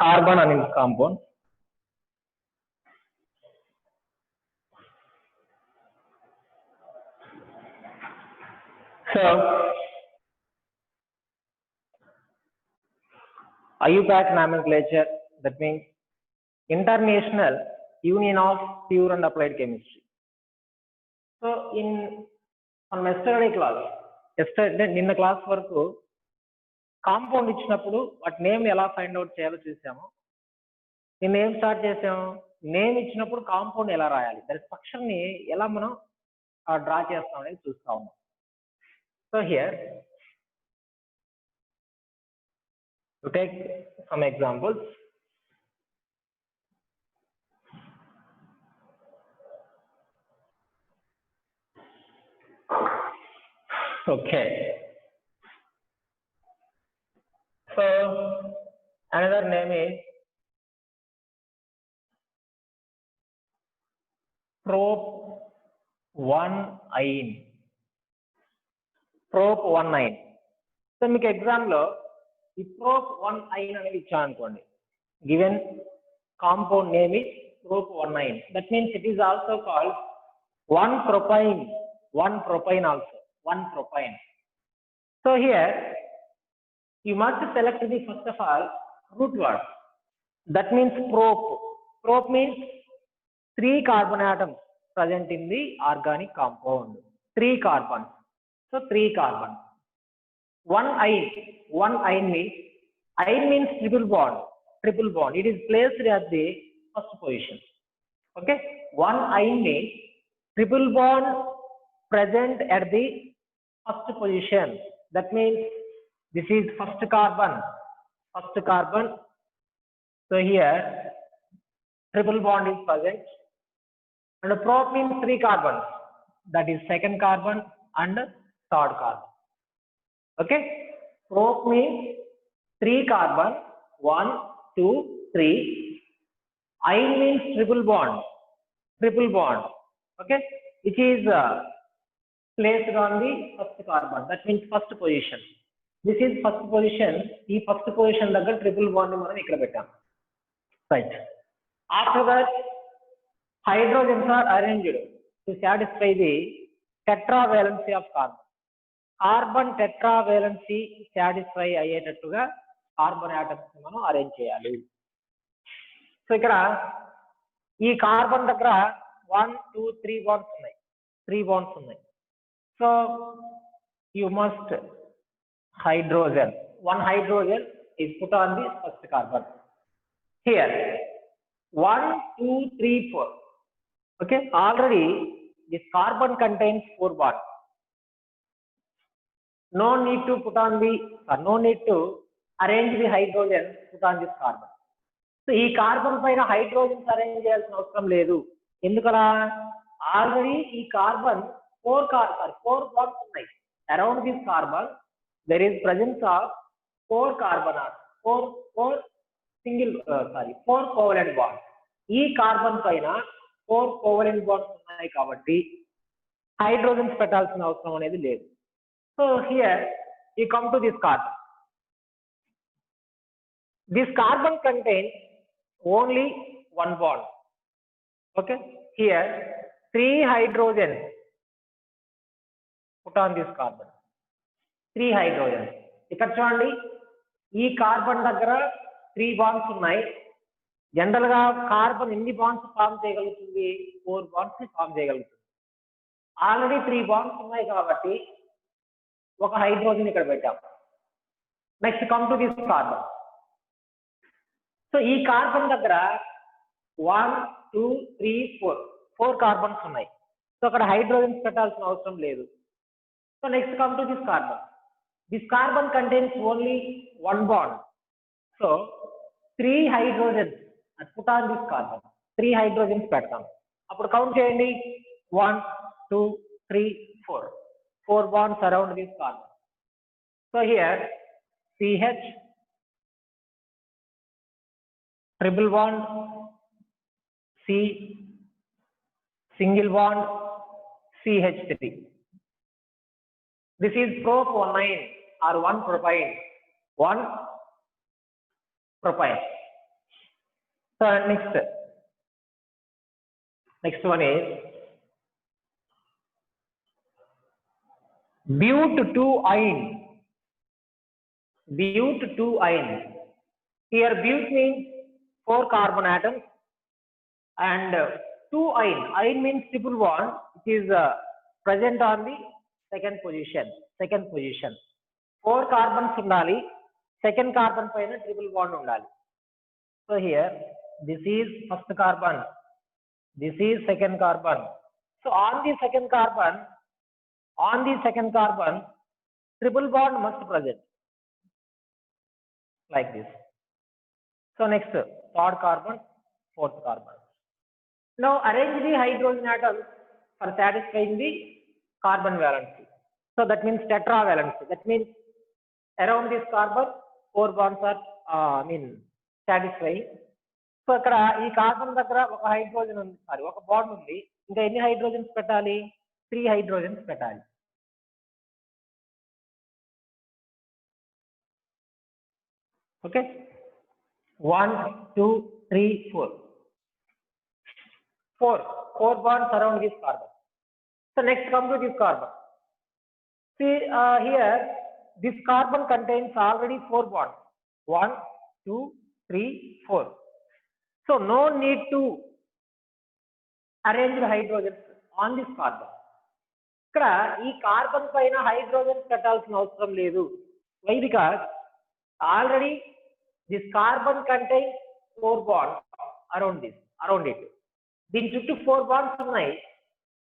carbon and its compound. So IUPAC nomenclature, that means International Union of Pure and Applied Chemistry. So on yesterday class, నిన్న class వరకు compound ఇచ్చినప్పుడు వాటి name ఎలా find out చేయాలో చూసాము. నిన్న ఏం స్టార్ట్ చేసాము, నేమ్ ఇచ్చినప్పుడు కాంపౌండ్ ఎలా రాయాలి, దాని స్ట్రక్చర్ ని ఎలా మనం డ్రా చేస్తాం అనేది చూస్తా ఉన్నాం. So here to take some examples. Okay. So another name is prop-1-ine. Prop-1-ine. So మీకు ఎగ్జామ్ లో ఈ prop-1-ine అనేది ఇచ్చా అనుకోండి, given compound name is prop-1-ine, that means it is also called 1-propyne also, 1-propyne. So here you must select the first of all root word, that means prop. Prop means 3 carbon atoms present in the organic compound, 3 carbons. So 3 carbon. 1-ine means, ine means triple bond. It is placed at the first position. Okay, 1-ine means triple bond present at the first position. That means this is first carbon. So here triple bond is present, and prop means 3 carbons, that is second carbon and third carbon. Okay, prop means 3 carbon, 1, 2, 3. Ine means triple bond. Okay, which is placed on the first carbon, that means first position. This is first position. ఈ first position దగ్గర triple bond మనం ఇక్కడ పెట్టాం, right. After that hydrogens are arranged to satisfy the tetravalency of carbon. Carbon tetravalency satisfy అయ్యేటట్టుగా carbon atoms మనం arrange చేయాలి. So ఇక్కడ ఈ కార్బన్ దగ్గర 1, 2, 3 బాండ్స్ ఉన్నాయి, 3 బాండ్స్ ఉన్నాయి. So you must hydrogen, 1 hydrogen is put on the first carbon. Here 1, 2, 3, 4. Okay, already this carbon contains 4 bonds. No need to arrange the hydrogen put on this carbon. So ఈ carbon పైన hydrogens arrange చేయాల్సిన అవసరం లేదు. ఎందుకలా, already ఈ carbon 4 bonds ఉన్నాయి. Around this carbon there is presence of 4 carbon atoms, 4 covalent bonds. ఈ carbon పైన 4 covalent bonds ఉన్నాయి కాబట్టి హైడ్రోజన్స్ పెట్టాల్సిన అవసరం అనేది లేదు. So here you come to this carbon. This carbon contains only 1 bond. Okay, here 3 hydrogens put on this carbon. 3 hydrogens. ఇక్కడ చూడండి, ఈ కార్బన్ దగ్గర 3 బాండ్స్ ఉన్నాయి. జనరల్ గా కార్బన్ ఎన్ని బాండ్స్ ఫామ్ చేయగలుగుతుంది, 4 బాండ్స్ ఫామ్ చేయగలుగుతుంది. ఆల్రెడీ 3 బాండ్స్ ఉన్నాయి కాబట్టి ఒక హైడ్రోజన్ ఇక్కడ పెట్టాం. Next come to this carbon. So ఈ కార్బన్ దగ్గర 1, 2, 3, 4 కార్బన్స్ ఉన్నాయి. సో అక్కడ హైడ్రోజన్స్ పెట్టాల్సిన అవసరం లేదు. So next come to this carbon. This carbon contains only 1 bond. So 3 hydrogens are put on this carbon. 3 hydrogens పెడతాం. అప్పుడు కౌంట్ చేయండి, 1, 2, 3, 4. 4 bonds around this carbon. So here CH, triple bond, C, single bond, CH3. This is prop-1-ine or 1-propyne. So next one is but2-ine. But2-ine. Here but means 4 carbon atoms and 2-ine. Ine means triple bond. It is present on the second position. 4 carbons undali. Second carbon paina triple bond undali. So here this is first carbon. This is second carbon. So on the second carbon, triple bond must present like this. So next, third carbon, fourth carbon. Now arrange the hydrogen atoms for satisfying the carbon valency. So that means tetravalency. That means around this carbon 4 bonds are satisfying. So ఇక్కడ ఈ carbon దగ్గర ఒక hydrogen ఉంది, sorry ఒక bond ఉంది. ఇంకా ఎన్ని hydrogens పెట్టాలి? 3 హైడ్రోజన్స్ పెట్టాలి. Okay, 1 2 3 4 bonds around this carbon. So next come to this carbon. See here this carbon contains already 4 bonds. 1 2 3 4. So no need to arrange the hydrogens on this carbon. ఇక్కడ ఈ carbon పైన hydrogens పెట్టాల్సిన అవసరం లేదు. Why? Because already this carbon contains 4 bonds around it. దీని చుట్టూ 4 bonds ఉన్నాయి.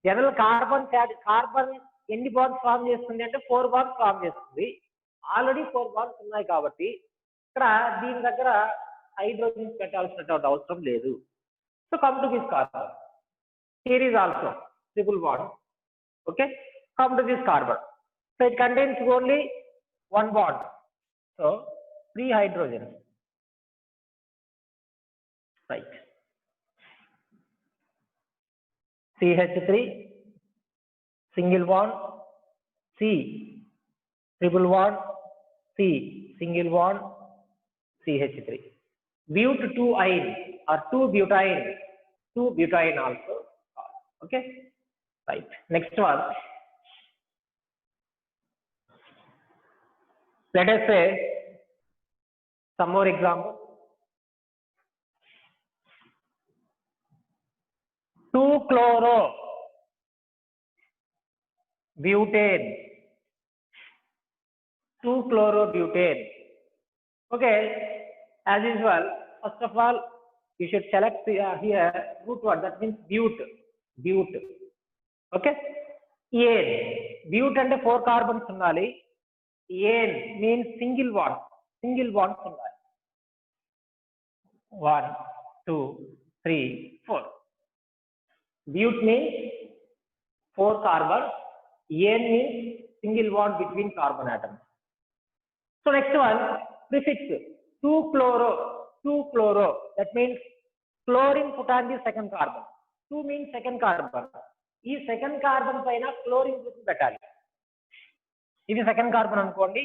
General carbon ఎన్ని బాండ్స్ ఫామ్ చేస్తుంది అంటే 4 bonds ఫామ్ చేస్తుంది. ఆల్రెడీ 4 bonds ఉన్నాయి కాబట్టి ఇక్కడ దీని దగ్గర హైడ్రోజన్స్ పెట్టాల్సినటువంటి అవసరం లేదు. So come to this carbon. Here is also triple bond. Okay, come to this carbon. So it contains only 1 bond. So 3 hydrogens. Right. CH3 single bond, C triple bond, C single bond, CH3. But2-ine or 2-butane also. Okay, right. Next one. Let us say some more example. 2-chlorobutane. Okay, as usual, first of all you should select here root word, that means but. Okay, ane. But అంటే 4 carbons ఉండాలి. ane means single bond ఉండాలి. 1 2 3 4. But means 4 carbons. Ane means single bond between carbon atoms. So next one, prefix 2-chloro. That means chlorine put on the second carbon. 2 means second carbon. ఈ second carbon పైన chlorine group పెట్టాలి. ఇది second carbon అనుకోండి,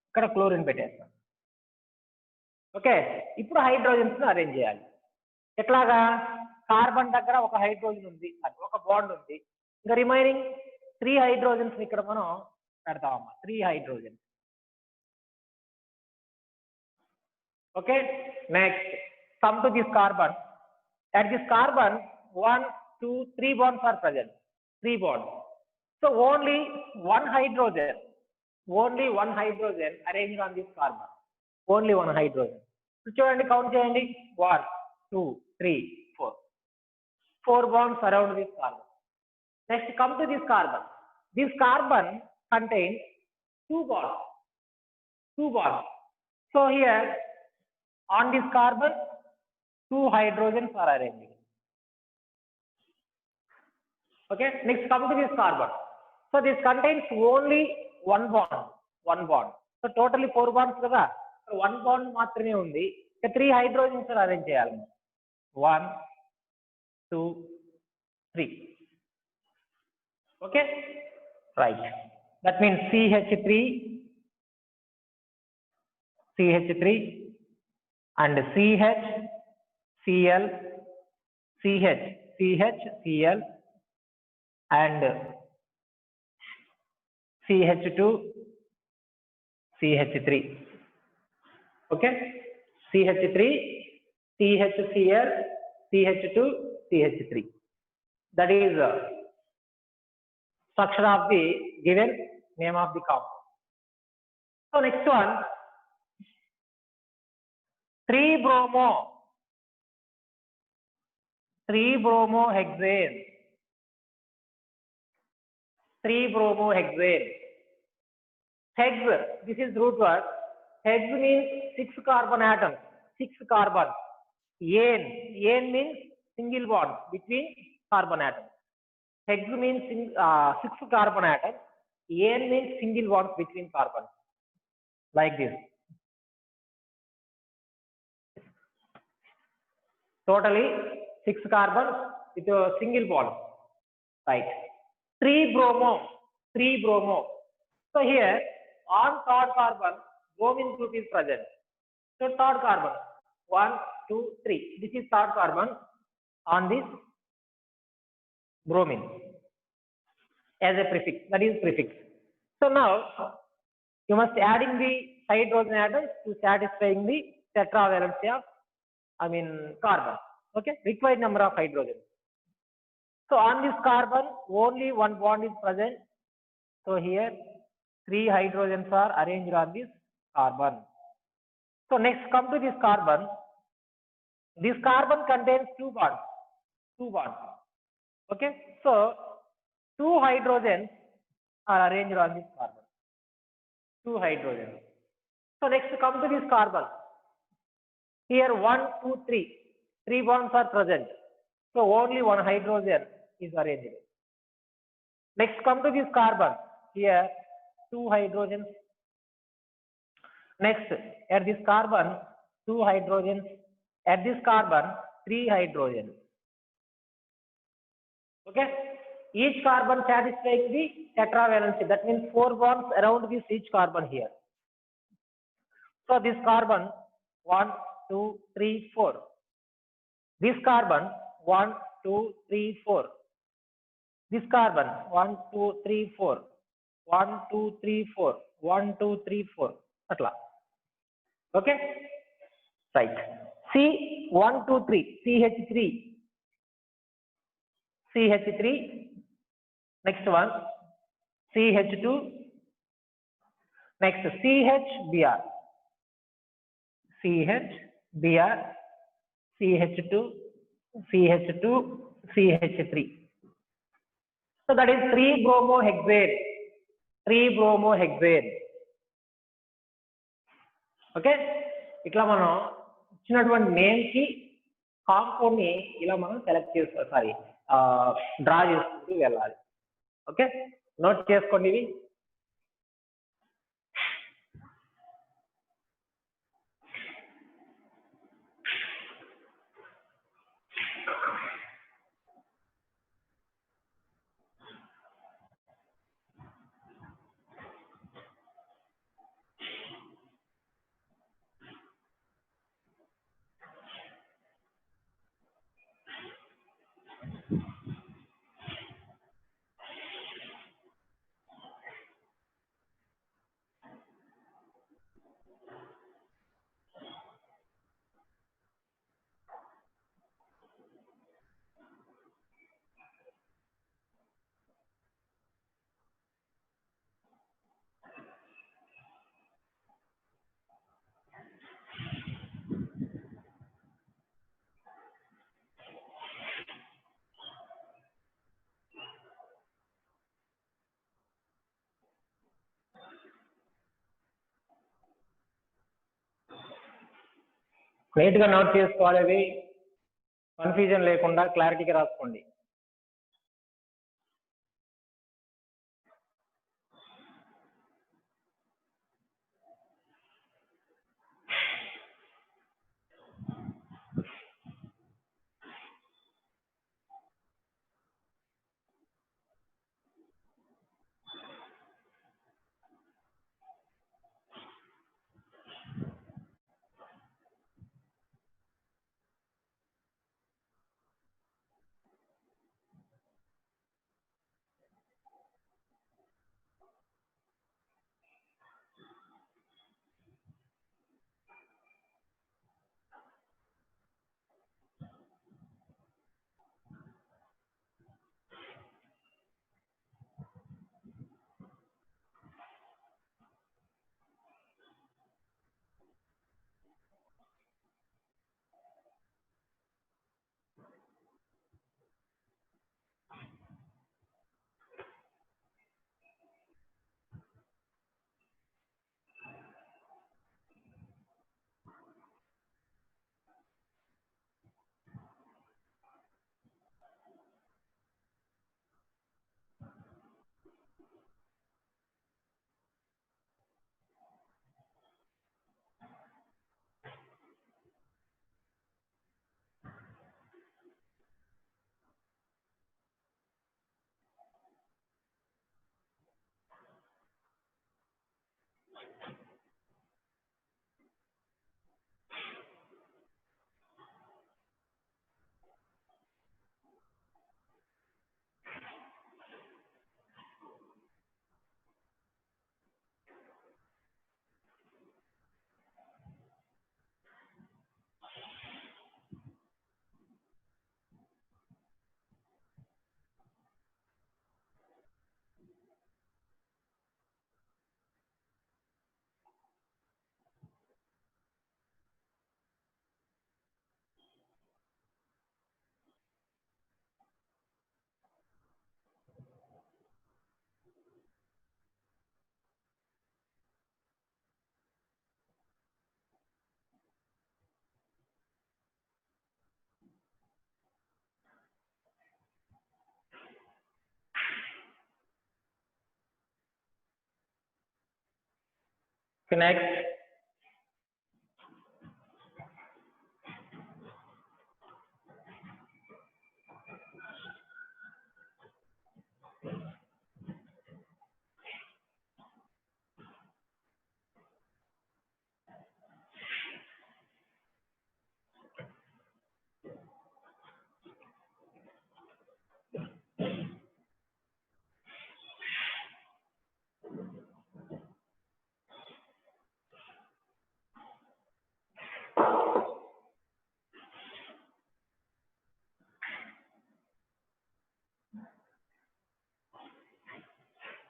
ఇక్కడ chlorine పెట్టేస్తాం. Okay, ఇప్పుడు hydrogens arrange చేయాలి. ఎట్లాగా? కార్బన్ దగ్గర ఒక హైడ్రోజన్ ఉంది, ఒక బాండ్ ఉంది. ఇంకా రిమైనింగ్ 3 హైడ్రోజన్స్ ఇక్కడ మనం పెడతామమ్మా. 3 hydrogens. Okay, next come to this carbon. At this carbon 1 2 3 bonds are present. 3 bonds. So only one hydrogen arranged on this carbon. Only one hydrogen. So చూడండి, count చేయండి. 1 2 3 4. 4 bonds around this carbon. Next come to this carbon. This carbon contains 2 bonds. So here on this carbon 2 hydrogens are arranged. Okay, next come to this carbon. So this contains only one bond. So totally 4 bonds kada. So 1 bond మాత్రమే ఉంది. 3 hydrogens arrange చేయాలి. 1 2 3. Okay, right. That means CH3 and CH Cl, CH, CH, Cl, and CH2, CH3. Okay, CH3, CHCl, CH2, CH3. That is structure of the given name of the compound. So next one, 3-bromo, 3-bromohexane, 3-bromohexane. Hex, this is root word. Hex means 6 carbon atoms, 6 carbon. Ane means single bond between carbon atoms. Hex means 6 carbon atoms. Ane means single bonds between carbons. Like this. Totally 6 carbons with a single bond. Right. 3-bromo, 3-bromo. So here on third carbon, bromine group is present. So third carbon, 1, 2, 3. This is third carbon on this bromine as a prefix. That is prefix. So now you must adding the hydrogen atoms to satisfying the tetravalency of carbon. Okay, required number of hydrogens. So on this carbon only one bond is present. So here 3 hydrogens are arranged on this carbon. So next come to this carbon. This carbon contains 2 bonds. 2 bonds. Okay, so 2 hydrogens are arranged on this carbon. 2 hydrogens. So next come to this carbon. Here 1, 2, 3. 3 bonds are present. So only one hydrogen is arranged. Next come to this carbon. Here 2 hydrogens. Next at this carbon 2 hydrogens. At this carbon 3 hydrogens. Okay. Each carbon satisfying the tetravalency. That means 4 bonds around this each carbon here. So this carbon 1, 2, 3, 4. This carbon 1, 2, 3, 4. This carbon 1, 2, 3, 4. 1, 2, 3, 4. 1, 2, 3, 4. Atla. Okay. Right. C 1, 2, 3. CH3. CH3. Next one. CH2. Next CHBr. CHBr. CH2. CH2. CH3. So that is 3-bromohexane. 3-bromohexane. Okay, ఇట్లా మనం ఇచ్చినటువంటి name కి compound ని ఇలా మనం select చేసుకోవాలి, draw చేసుకుంటూ వెళ్ళాలి. ఓకే, నోట్ చేసుకోండి ఇవి. నీట్ గా నోట్ చేసుకోవాలి, అవి కన్ఫ్యూజన్ లేకుండా క్లారిటీగా రాసుకోండి.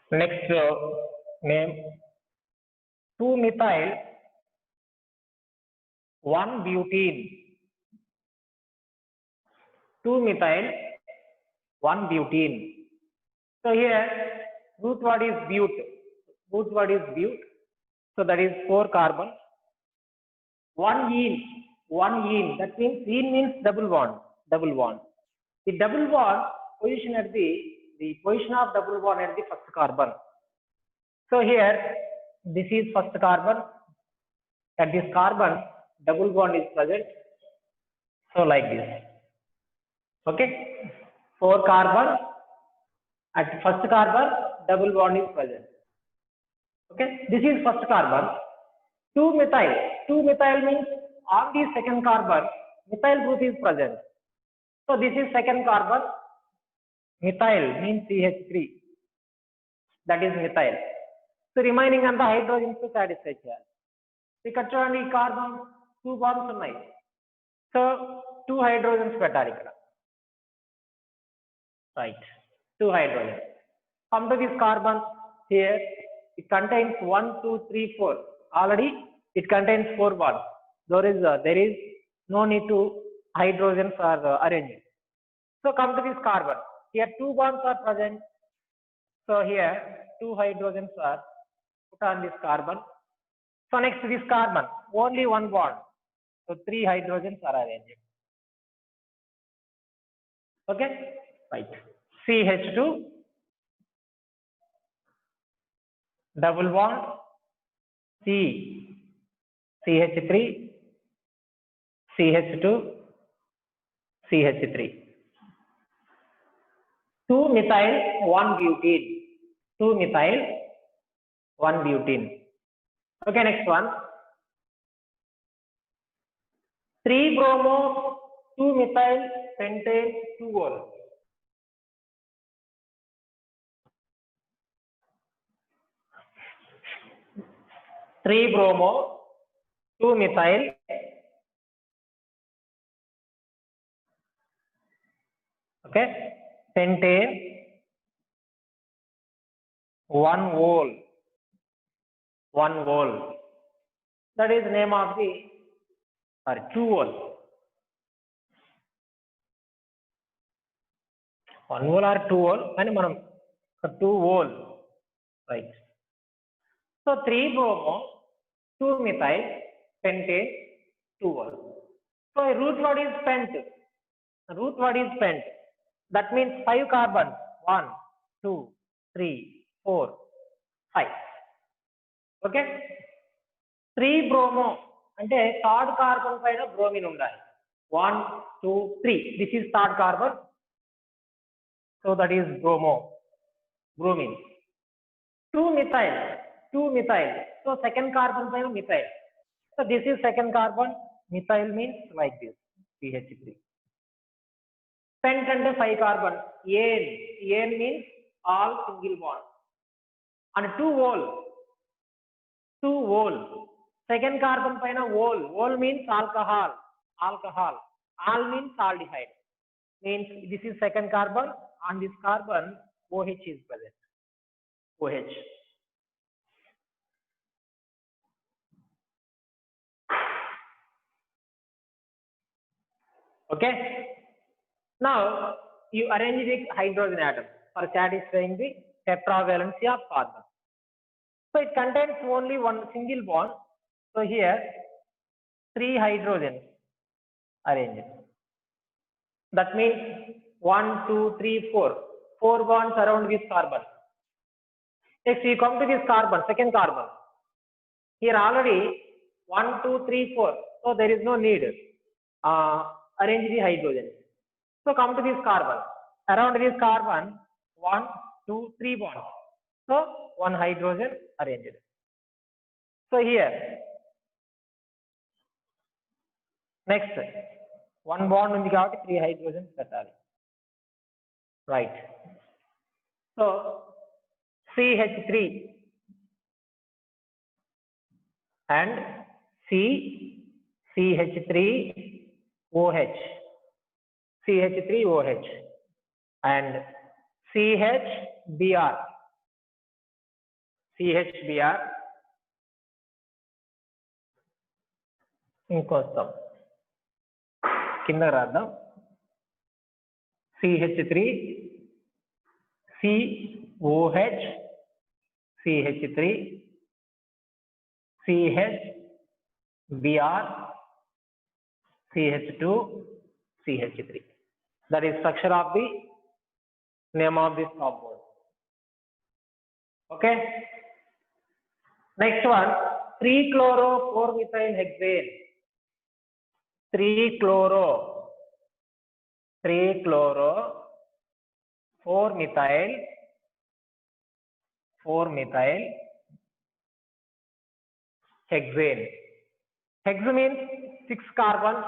Next, name 2-methyl 1-butene. 2-methyl 1-butene. So here root word is but. Root word is but. So that is 4 carbon. 1 ene. 1 ene. That means ene means double bond. Double bond. The double bond position at the position of double bond at the first carbon. So here this is first carbon. At this carbon double bond is present. So like this. Okay. 4 carbon. At first carbon double bond is present. Okay. This is first carbon. 2-methyl. 2-methyl means on the second carbon methyl group is present. So this is second carbon. Methyl means CH3. That is methyl. So remaining on the hydrogens to satisfy here. ఇక్కడ చూడండి ఈ carbon 2 bonds ఉన్నాయి. So 2 hydrogens పెట్టాలి ఇక్కడ. Right. 2 hydrogens. Come to this carbon here. It contains 1, 2, 3, 4. Already it contains 4 bonds. There is no need to hydrogens are arranged. So come to this carbon. Here 2 bonds are present. So here 2 hydrogens are put on this carbon. So next to this carbon, only 1 bond. So 3 hydrogens are arranged. Okay, right. CH2, double bond, CH3, CH2, CH3. 2-methyl 1-butene. 2-methyl 1-butene. Okay, next one. 3-bromo 2-methyl pentane 2-ol. Bromo 2-methyl okay pentane 1-ol. 1-ol. That is name of the 2-ol. 1-ol or 2-ol and manam 2-ol, right. So 3-bromo 2-methyl pentane 2-ol. So a root word is pent. Root word is pent. That means 5 carbons. 1, 2, 3, 4, 5. Okay. 3-bromo అంటే third carbon పైన bromine ఉండాలి. 1, 2, 3. This is third carbon. So that is bromo. Bromine. 2-methyl. 2-methyl. So second carbon paina methyl. So this is second carbon. Methyl means like this. CH3. Pent ante 5 carbon. Ane. Ane means all single bond. And 2-ol. 2-ol. Second carbon paina ol. Ol means alcohol. Alcohol. Al means aldehyde. Means this is second carbon. On this carbon OH is present. OH. Okay. Now you arrange the hydrogen atom for satisfying the tetravalency of carbon. So it contains only one single bond. So here 3 hydrogens arranged. That means 1, 2, 3, 4. 4 bonds around this carbon. Next you come to this carbon, second carbon. Here already 1, 2, 3, 4. So there is no need. Arrange the hydrogen. So come to this carbon. Around this carbon, 1, 2, 3 bonds. So one hydrogen arranged. So here, next, one bond undi kabatti 3 hydrogens pettali. Right. So CH3 and CH3OH, CH3OH and CHBr, ఇంకొస్తాం కింద రాద్దాం. CH3 COH CH3 CHBr CH2 CH3. That is structure of the name of this compound. Okay. Next one, 3-chloro-4-methyl hexane. 3-chloro-4-methyl hexane. Hex means 6 carbons.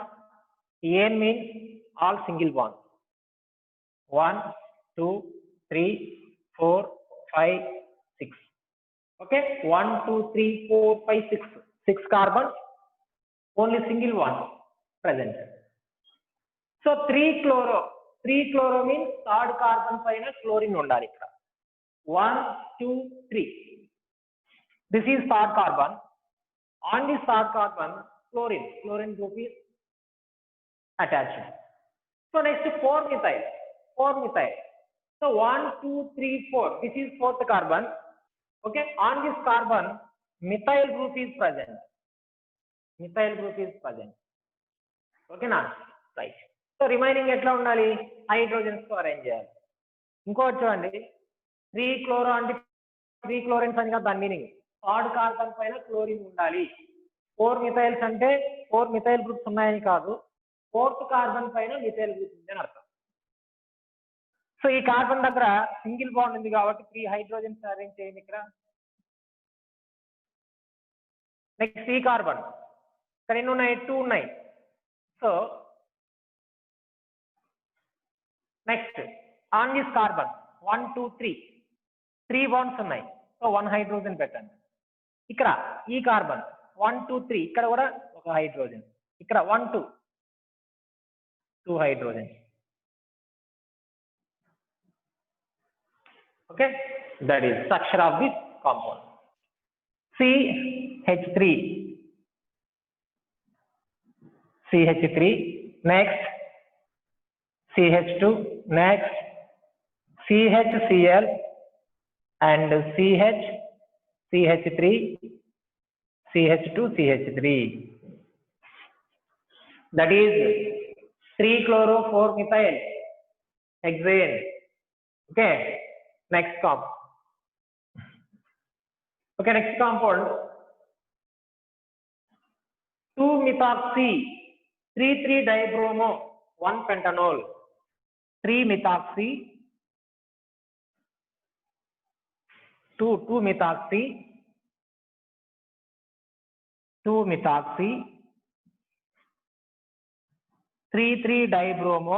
Ane means all single bonds. 1, 2, 3, 4, 5, 6. Okay, 1, 2, 3, 4, 5, 6. 6 carbons, only single one present. So 3-chloro. 3-chloro means third carbon paina chlorine undali ikkada. 1, 2, 3. This is third carbon. On this third carbon, chlorine group is attached. So next 4-methyl. 4-methyl. So 1, 2, 3, 4. This is fourth carbon. Okay. On this carbon, methyl group is present. Okay na? Right. So remaining etla undali hydrogens to arrange cheyali. Inkoti chudandi 3-chloro and 3 chlorines ani ka dan meaning. Third carbon paina chlorine undali. 4 methyls ante 4 methyl groups unnayani kaadu. Fourth carbon paina methyl group undi ani artham. So ee carbon daggara single bond undi kabatti 3 hydrogens arrange cheyandi ikkada. Next C carbon. Ikkada enni unnai? 2 unnai. So next on this carbon 1, 2, 3. 3 bonds unnai. So one hydrogen pettandi. Ikkada ee carbon 1, 2, 3. Ikkada kuda oka hydrogen. Ikkada 1, 2. 2 hydrogens. Okay, that is structure of this compound. CH3, next CH2, next CHCl and CH3, CH2, CH3. That is 3-chloro-4-methyl hexane. Okay. Next compound. Okay, next compound 2-methoxy 3,3-dibromo 1-pentanol. 3-methoxy 2-methoxy 3,3-dibromo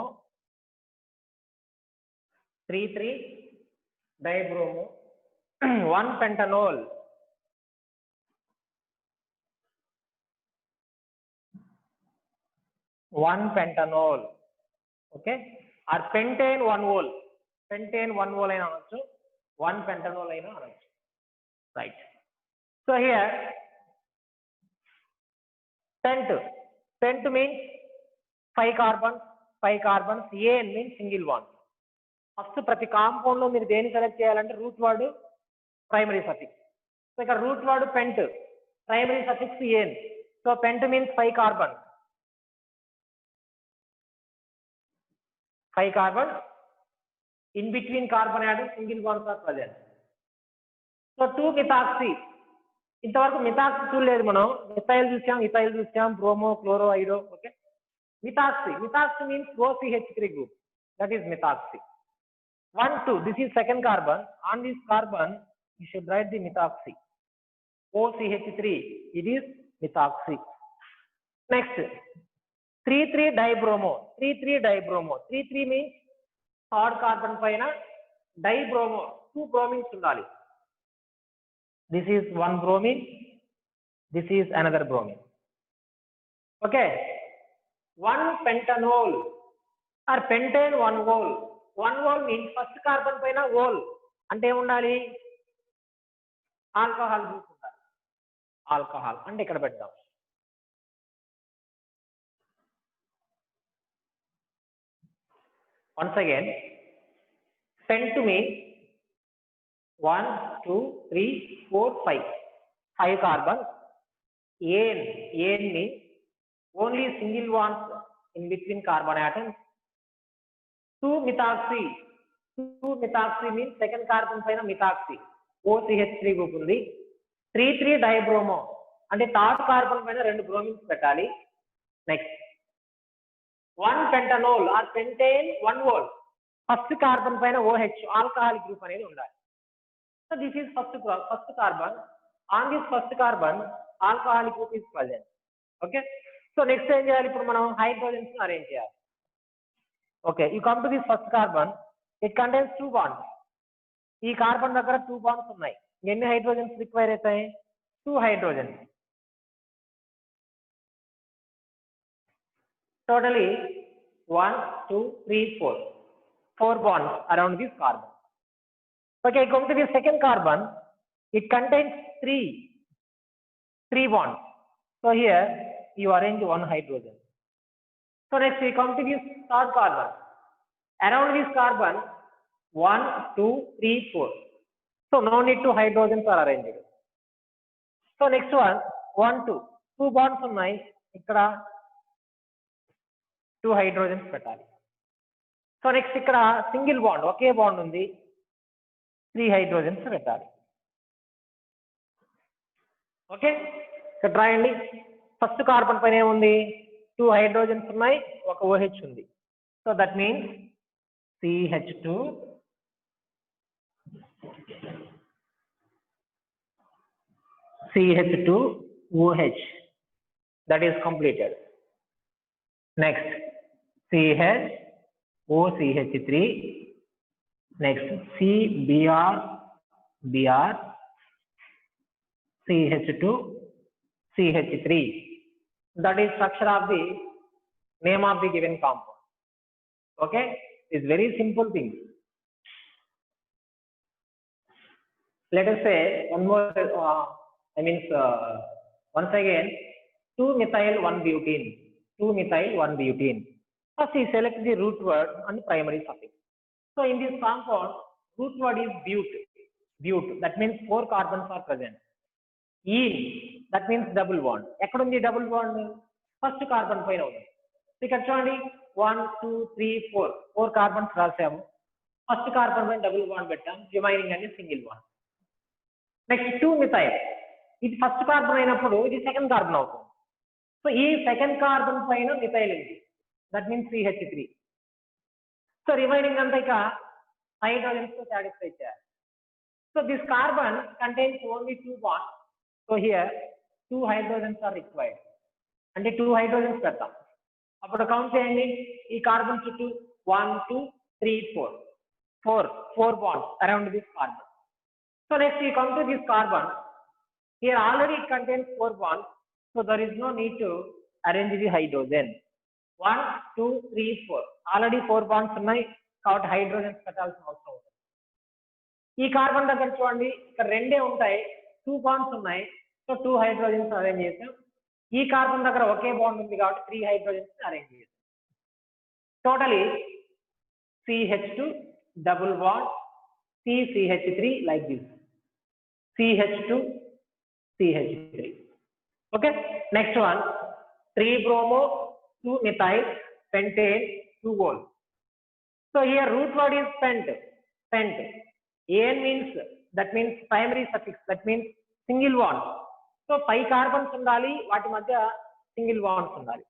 1-pentanol. Okay, or pentane 1-ol. Pentane 1-ol aina anochu, 1-pentanol aina anochu. Right. So here pent means 5 carbons. Ane means single bond. First ప్రతి compound లో మీరు దేని select చేయాలంటే root word primary suffix. So ఇక్కడ root word pent, primary suffix an. So pent means 5 carbons. 5 carbons. In between carbon atoms single bonds are present. So 2-methoxy ఇంతవరకు methoxy చూడలేదు మనం. Methyl చూసాం, bromo, chloro, I do. Okay, methoxy means OCH3 group. That is methoxy. 1, 2, this is second carbon. On this carbon you should write the methoxy, OCH3. It is methoxy. Next, 3,3 dibromo. 3,3 means third carbon paina dibromo, 2 bromines undali. This is one bromine, this is another bromine. Okay, 1 pentanol or pentane 1 whole. 1 whole means first carbon paina whole ante em undali, alcohol group undali. Alcohol ante ikkada peddam. Once again, pent means 1, 2, 3, 4, 5. 5 carbon. Ane means only single bonds in between carbon atoms. 2 methoxy. 2 methoxy means second carbon paina methoxy, OCH3 group undi. 3,3 dibromo ante third carbon paina 2 bromines pettali. Next, 1 pentanol or pentane 1 whole, first carbon paina OH, alcoholic group anedi undali. So this is first carbon. On this first carbon alcoholic group is present. Okay, so next em cheyali, ippudu manam hydrogens ni arrange cheyali. Okay, you come to this first carbon. It contains 2 bonds. Ee carbon daggara 2 bonds unnai. Enni hydrogens require aitayi? 2 hydrogens. Totally 1, 2, 3, 4. 4 bonds around this carbon. Okay, come to the second carbon. It contains 3 bonds. So here you arrange 1 hydrogen. So next we come to this third carbon. Around this carbon 1, 2, 3, 4. So no need to hydrogens are arranged. So next one 1, 2 bonds unnai. Ikkada 2 hydrogens pettali. So next ikkada single bond, oke bond undi, 3 hydrogens pettali. Okay, so try andi. First carbon paina em undi? 2 hydrogens unnai, oka OH undi. So that means CH2 OH. That is completed. Next, CH OCH3. Next, CBr CH2 CH3. That is structure of the name of the given compound. Okay, it's very simple thing. Let us say one more, once again 2-methyl 1-butene. 2-methyl 1-butene. First we select the root word and the primary suffix. So in this compound, root word is bute. That means 4 carbons are present. Ene, that means double bond. Ekkadundi double bond? First carbon paina undi. Ikkada chudandi 1, 2, 3, 4 carbons rasamu. First carbon paina double bond pettam, remaining ani single bond. Next 2-methyl. ఇది first carbon అయినప్పుడు ఇది second carbon అవుతుంది. So ఈ second carbon పైన methyl ఉంది. That means CH3. So remaining అంతా ఇక hydrogens తో సాటిస్ఫై చేయాలి. So this carbon contains only 2 bonds. So here 2 hydrogens are required. అంటే 2 hydrogens పెడతాం. అప్పుడు కౌంట్ చేయండి. ఈ కార్బన్ చుట్టూ 1, 2, 3, 4 bonds around this carbon. So next we come to this carbon. Here already it contains 4 bonds, so there is no need to arrange the hydrogen. 1, 2, 3, 4. Already 4 bonds unnai, కాబట్టి hydrogens పెట్టాల్సిన అవసరం ఉంది. ఈ carbon దగ్గర చూడండి, ఇక్కడ రెండే ఉంటాయి, 2 bonds ఉన్నాయి, సో 2 hydrogens అరేంజ్ చేసాం. ఈ కార్బన్ దగ్గర ఒకే బాండ్ ఉంది కాబట్టి 3 hydrogens అరేంజ్ చేసాం. Totally CH2 double bond CH3 like this. CH2 CH3. Okay, next one 3-bromo 2-methyl pentane 2 whole. So here root word is pent. An means, that means primary suffix, that means single bond. So 5 carbons ఉండాలి, వాటి మధ్య single bonds ఉండాలి.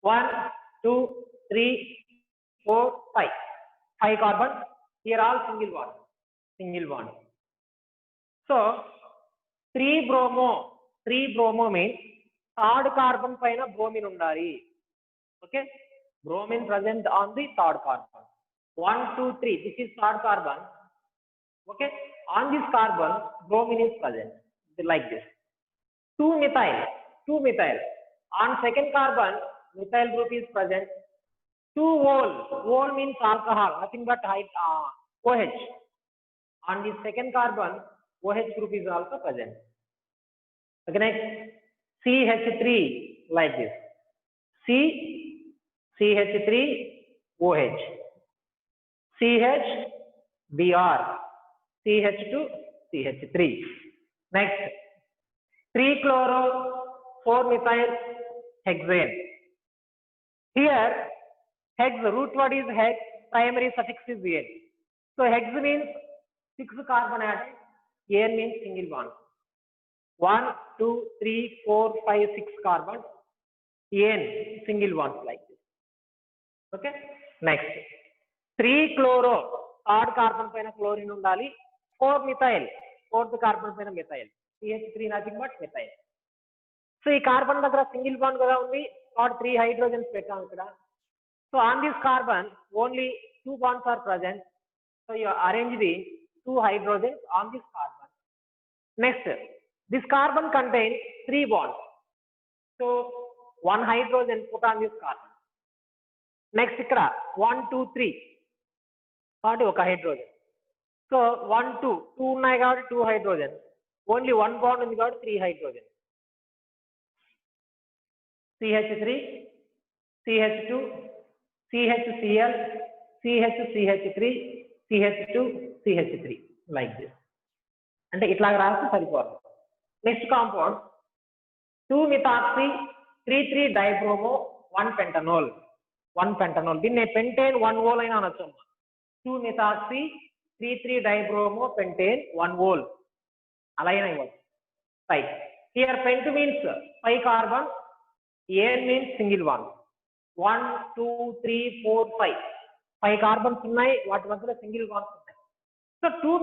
1 2 3 4 5 carbons. Here all single bond. So 3 bromo means third carbon పైన bromine ఉండాలి. Okay, bromine present on the third carbon. 1 2 3, this is third carbon. Okay, on this carbon bromine is present like this. 2 methyl, on second carbon methyl group is present. 2 vol means alcohol, nothing but OH. On this second carbon OH group is also present. Okay, next CH3 like this. CH3 OH, CH Br, CH2 CH3. Next 3 chloro 4 methyl hexane. Here hex, root word is hex, primary suffix is n. So hex means 6 carbon atom, n means single bond. 1 2 3 4 5 6 carbon, n single bonds like this. Okay, next 3 chloro, third carbon paina chlorine undali. 4 methyl, fourth carbon paina methyl. CH3 nothing but methyl. So ee carbon daggara single bond kada undi, or 3 hydrogens pettam ikkada. So on this carbon only 2 bonds are present. So you arrange the 2 hydrogens on this carbon. Next, this carbon contains 3 bonds. So 1 hydrogen put on this carbon. Next ikkada 1 2 3 కాబట్టి ఒక hydrogen. So 1 2 ఉన్నాయి కాబట్టి 2 hydrogen, only 1 bond ఉంది కాబట్టి 3 hydrogen. CH3 CH2 CHCl CH3 CH2 CH3 like this. అంటే ఇట్లాగ రాస్తే సరిపోదు. Next compound 2 methoxy 3 dibromo 1 pentanol. దీన్ని పెంటేన్ 1 ఓల్ అయినా అనొచ్చు. 2 methoxy 3 dibromo pentane 1 ఓల్ అలా అయినా ఇవ్వచ్చు. Right, here pent means 5 carbon, n means single bond. 1 2 3 4 5 carbons ఉన్నాయి, వాటి మధ్యలో సింగిల్ బాండ్స్ ఉన్నాయి. So 2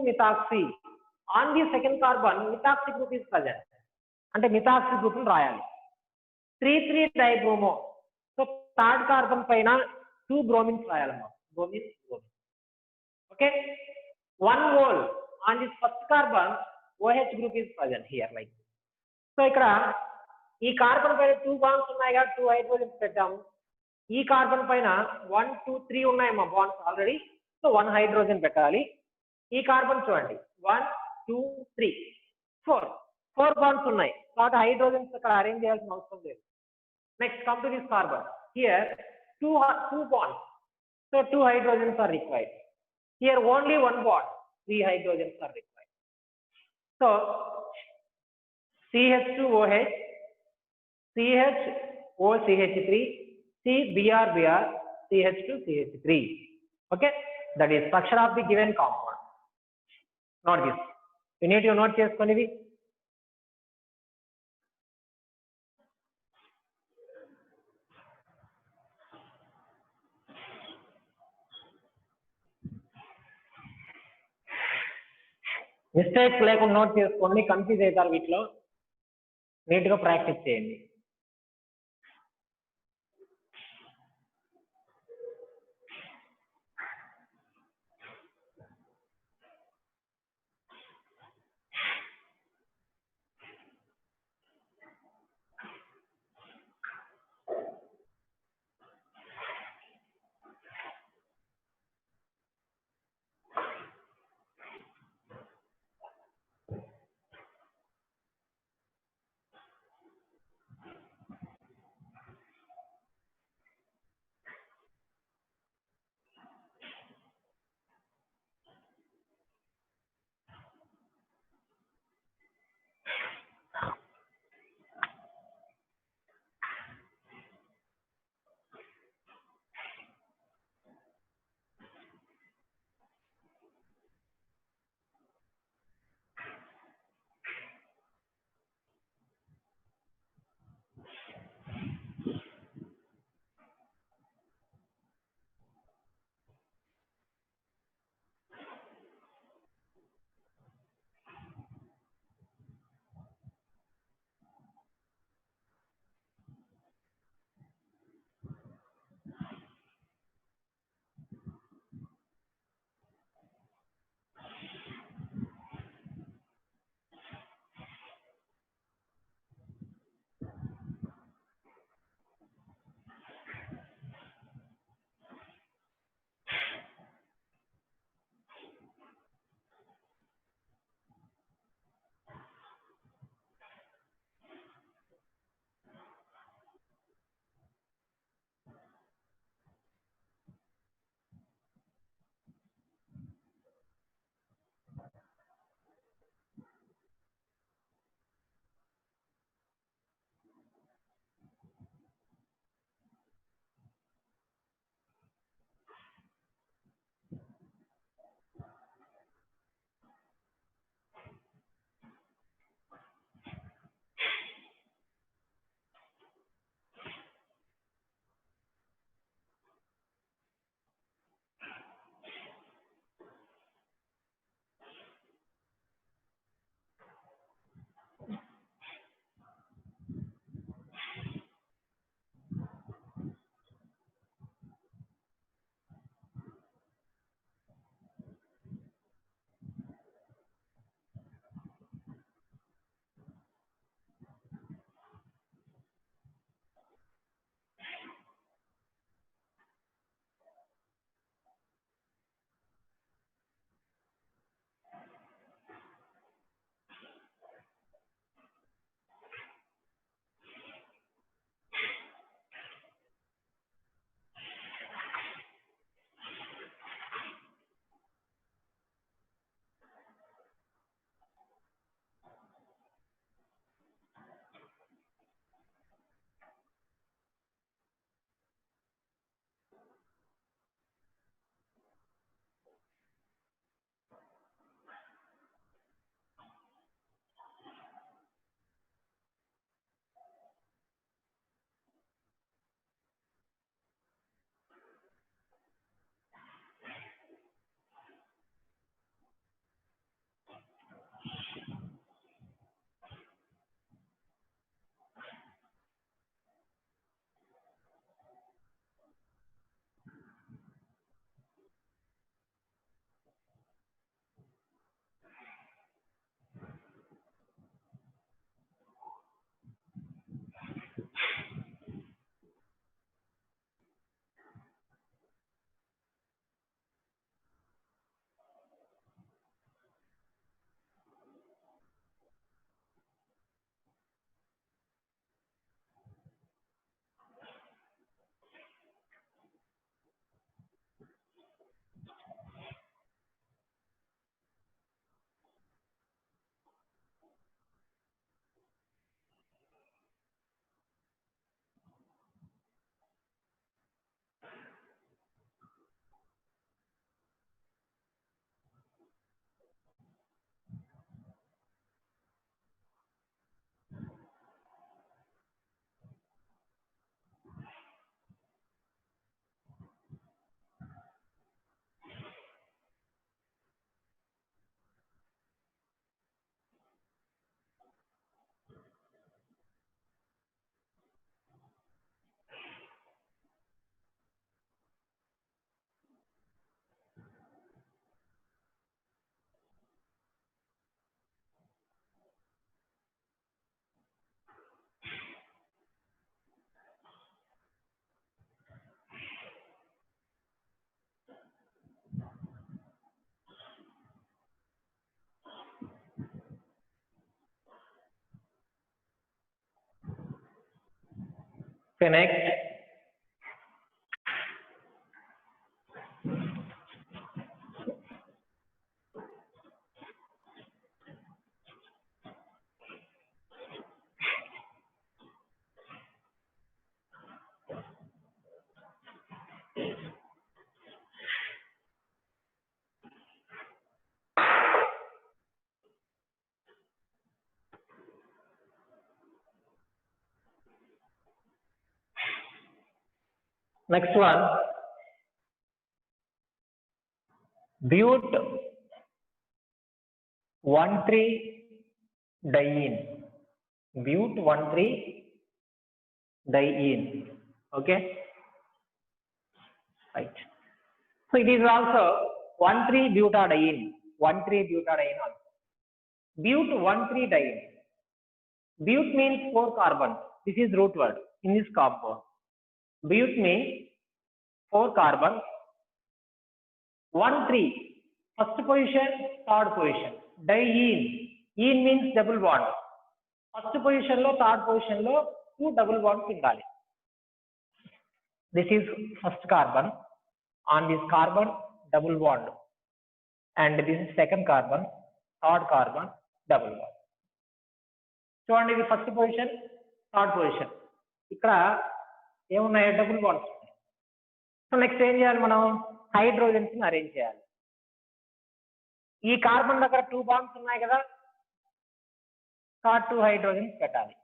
methoxy on the second carbon methoxy group is present, అంటే methoxy group ని రాయాలి. 3 dibromo, సో థర్డ్ కార్బన్ పైన 2 bromines రాయాలన్నమాట. bromine. Okay, 1 vol on this first carbon OH group is present here like this. So ఇక్కడ ఈ carbon పైన 2 bonds ఉన్నాయి కదా, 2 hydrogens పెట్టాము. ఈ కార్బన్ పైన 1 2 3 ఉన్నాయమ్మా బాండ్స్ ఆల్రెడీ, సో 1 హైడ్రోజన్ పెట్టాలి. ఈ కార్బన్ చూడండి 1 2 3 4 బాండ్స్ ఉన్నాయి కాబట్టి హైడ్రోజన్స్ ఇక్కడ అరేంజ్ చేయాల్సిన అవసరం లేదు. Next come to this carbon, here 2 bonds, so 2 hydrogens are required. Here only 1 bond, 3 hydrogens are required. So CH2OH, CHOCH3, CBr, CH2 CH3. Okay, that is structure of the given compound. Not this, you need to note cheskonivi. Mistakes లేకుండా note చేసుకోండి, confuse అవుతారు వీటిలో. నీట్గా practice చేయండి. Okay, next. Next one, but-1,3-diene. But-1,3-diene. Okay, right. So it is also 1,3-butadiene. 1,3-butadiene also. But-1,3-diene. But means 4 carbons. This is root word in this compound. But means 4 carbons. 1,3. First position, third position. Diene. Ene means double bond. First position lo, third position lo 2 double bonds indali. This is first carbon. On this carbon, double bond. And this is second carbon, third carbon, double bond. చూడండి, ఇది first position, third position. ఇక్కడ ఏమున్నాయి? Double bonds. So next ఏం చేయాలి? మనం hydrogens ని arrange చేయాలి. ఈ కార్బన్ దగ్గర 2 బాండ్స్ ఉన్నాయి కదా, 2 హైడ్రోజన్స్ పెట్టాలి.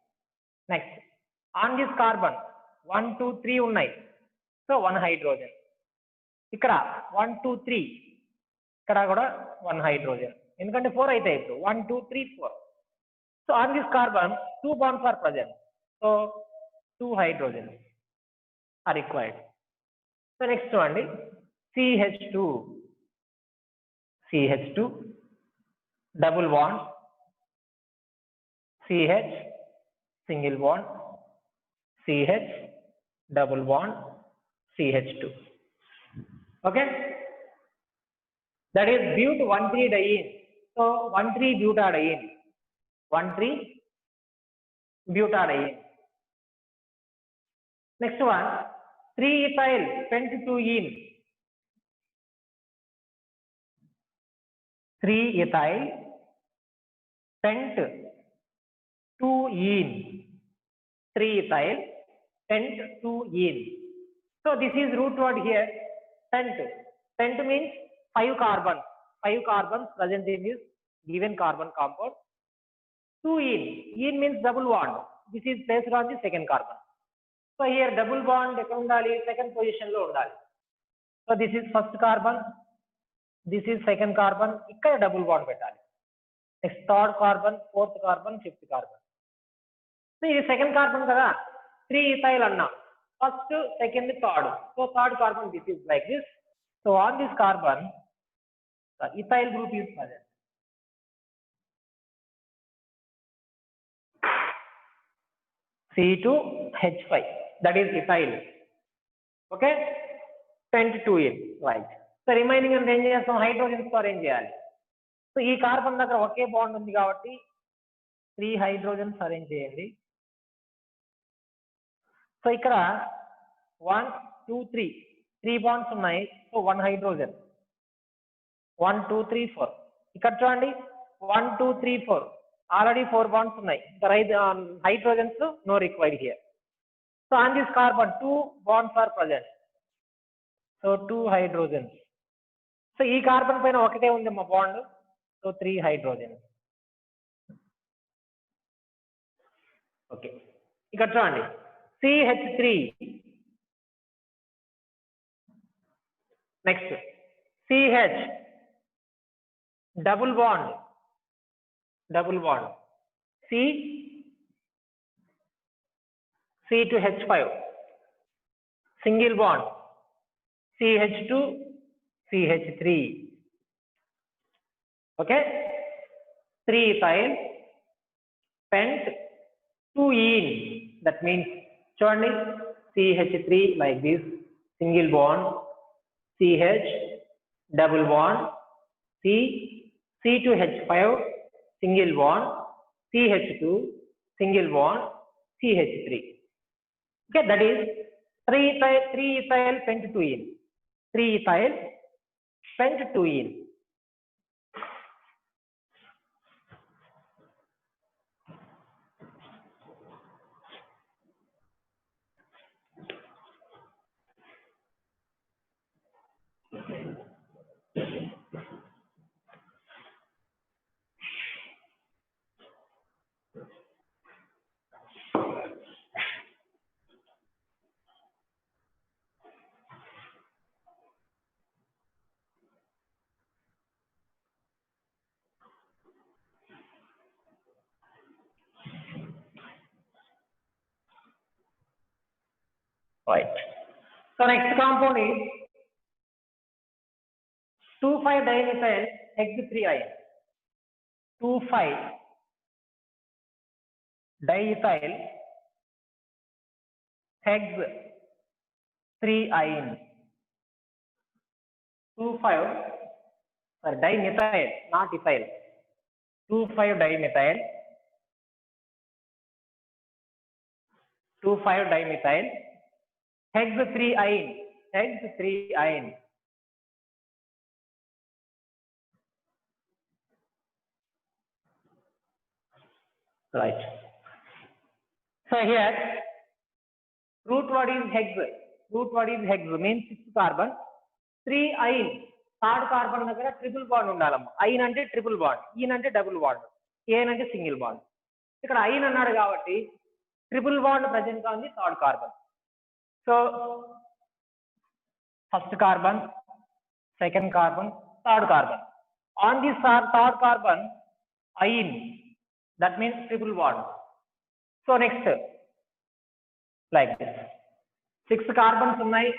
నెక్స్ట్ ఆన్ దిస్ కార్బన్ 1, 2, 3 ఉన్నాయి. So 1 hydrogen. ఇక్కడ 1, 2, 3, ఇక్కడ కూడా 1 హైడ్రోజన్. ఎందుకంటే 4 అయితే ఇప్పుడు 1, 2, 3, 4. So on this carbon 2 bonds are present. So 2 hydrogens are required. So next one is CH2. CH2 double bond, CH single bond, CH double bond, CH2. Okay, that is but-1,3-diene. So 1,3-butadiene. 1,3-butadiene. Next one, 3-ethyl pent-2-ene. 3-ethyl pent-2-ene. 3-ethyl pent-2-ene. So this is root word here, pent. Pent means 5 carbons. 5 carbons present in this given carbon compound. 2-ene. Ene means double bond. This is placed on the second carbon. So here double bond ekkada undali? Second position lo undali. So this is first carbon. This is second carbon. Ikkada double bond pettali. Next third carbon, fourth carbon, fifth carbon. So this second carbon kada, 3-ethyl anna. First, second, third. So third carbon, this is like this. So on this carbon, the ethyl group is present. C2H5, that is ethyl. Okay, pent-2-ene, right. So remaining and ఏం చేస్తాం? Hydrogens arrange చేయాలి. So ఈ carbon దగ్గర ఒకే bond ఉంది కాబట్టి 3 hydrogens arrange చేయండి. So ఇక్కడ 1, 2, 3 bonds ఉన్నాయి. So 1 hydrogen. 1, 2, 3, 4. ఇక్కడ చూడండి 1, 2, 3, 4. Already 4 bonds ఉన్నాయి. The hydrogens no required here. So on this carbon 2 bonds are present. So 2 hydrogens. So ఈ కార్బన్ పైన ఒకటే ఉంది మా బాండ్. So 3 hydrogens. Okay. ఇక్కడ చూడండి CH3. Next CH double bond. C to H5 single bond, CH2 CH3. Okay, 3-ethyl pent-2-ene. That means చూడండి CH3 like this, single bond, CH double bond, C2H5 single bond, CH2 single bond, CH3. Okay, that is 3-ethyl pent-2-ene. 3-ethyl pent-2-ene. Right. So next compound is 2,5-dimethyl hex-3-ene. 2,5-diethyl hex-3-ene. 2,5-dimethyl, not ethyl. 2,5-dimethyl. 2,5-dimethyl hex-3-ene. Hex-3-ene. Right. So here, root word is hex. Root word is hex means 6 carbon. 3-ene. Third carbon దగ్గర triple bond ఉండాలమ్మ. ఐన్ అంటే triple bond, ఈన్ అంటే double bond, ఏన్ అంటే single bond. ఇక్కడ ఐన్ అన్నాడు కాబట్టి triple bond present గా ఉంది third carbon. So first carbon, second carbon, third carbon. On this third carbon yne, that means triple bond. So next, like this, 6 carbons ఉన్నాయి,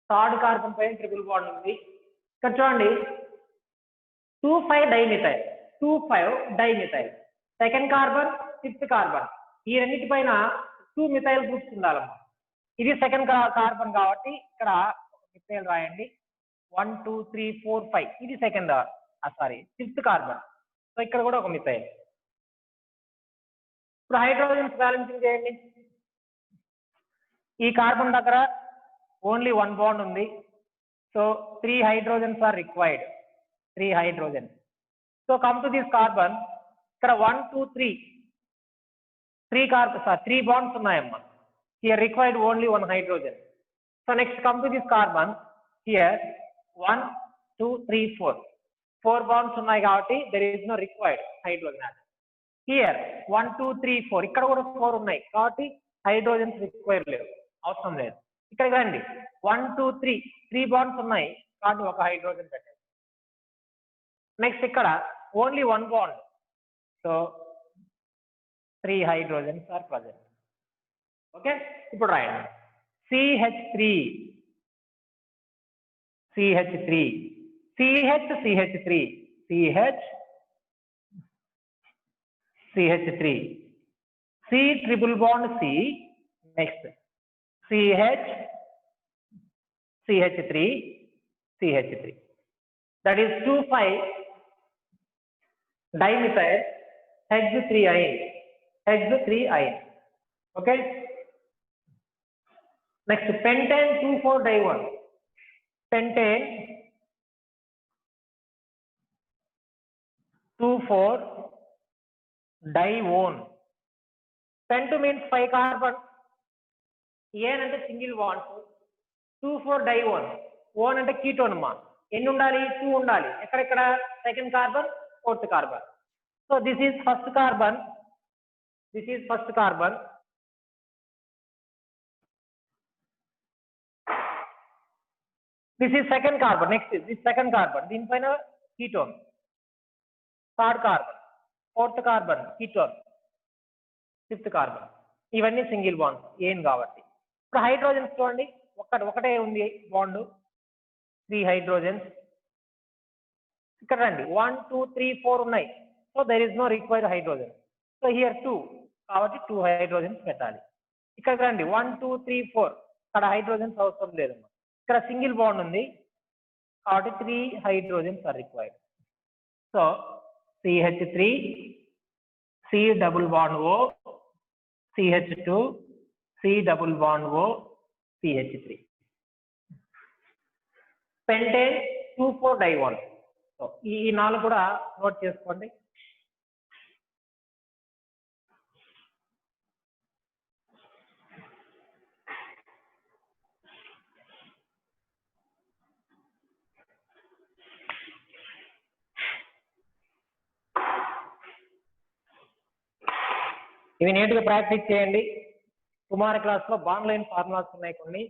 third carbon పైన triple bond ఉంది. ఇక్కడ చూడండి 2,5-dimethyl, 2,5-dimethyl, second carbon, fifth carbon, ఈ రెండింటి పైన 2 methyl groups ఉండాలమ్మా. ఇది సెకండ్ కార్బన్ కాబట్టి ఇక్కడ మిథైల్ రాయండి. 1 2 3 4 5, ఇది సెకండ్ ఫిఫ్త్ కార్బన్. సో ఇక్కడ కూడా ఒక మిథైల్. ఇప్పుడు హైడ్రోజన్స్ బ్యాలెన్సింగ్ చేయండి. ఈ కార్బన్ దగ్గర ఓన్లీ 1 బాండ్ ఉంది. So 3 hydrogens are required. 3 hydrogens. So come to this carbon. ఇక్కడ 1 2 3 3 bonds ఉన్నాయమ్మా. Here required only 1 hydrogen. So next come to this carbon. Here 1 2 3 4 bonds ఉన్నాయి కాబట్టి there is no required hydrogen atom. Here 1 2 3 4, ఇక్కడ కూడా 4 ఉన్నాయి కాబట్టి hydrogens require లేదు, అవసరం లేదు. ఇక్కడ రండి 1 2 3 బాండ్స్ ఉన్నాయి కాబట్టి ఒక హైడ్రోజన్ పెట్టండి. నెక్స్ట్ ఇక్కడ only 1 bond, so 3 hydrogens are present. Okay, ఇప్పుడు రాయండి CH3 CH3 CH CH3 CH CH3 C triple bond C. Next CH CH3 CH3, that is 2,5-dimethyl hex-3-ene. Hex-3-ene. Okay. Next pentane 2,4-di-1. Pentane 2,4-di-1. Pent means 5 carbon. Ane అంటే single bonds, 2,4-di-1. One అంటే ketone అమ్మా. ఎన్ని ఉండాలి? 2 ఉండాలి. ఎక్కడెక్కడ? Second carbon, fourth carbon. So this is first carbon, this is first carbon. This is second carbon. Next this second carbon, దీనిపైన ketone. Third carbon, fourth carbon ketone, fifth carbon. ఇవన్నీ single bonds ఏం కాబట్టి. ఇప్పుడు hydrogens చూడండి, ఒకటే ఉంది bond, 3 hydrogens. ఇక్కడ రండి 1 2 3 4 ఉన్నాయి. So there is no required hydrogen. So here 2 కాబట్టి 2 hydrogens పెట్టాలి. ఇక్కడ రండి 1 2 3 4, ఇక్కడ హైడ్రోజన్స్ అవసరం లేదమ్మా. ఇక్కడ సింగిల్ బాండ్ ఉంది కాబట్టి 3 hydrogens are required. So CH3 C double bond O, CH2 C double bond O CH3. Pentane 2,4-di-1. So ఈ 4 కూడా నోట్ చేసుకోండి. ఇవి నీట్గా ప్రాక్టీస్ చేయండి. టుమారో క్లాస్లో బాండ్ లైన్ ఫార్ములాస్ ఉన్నాయి కొన్ని.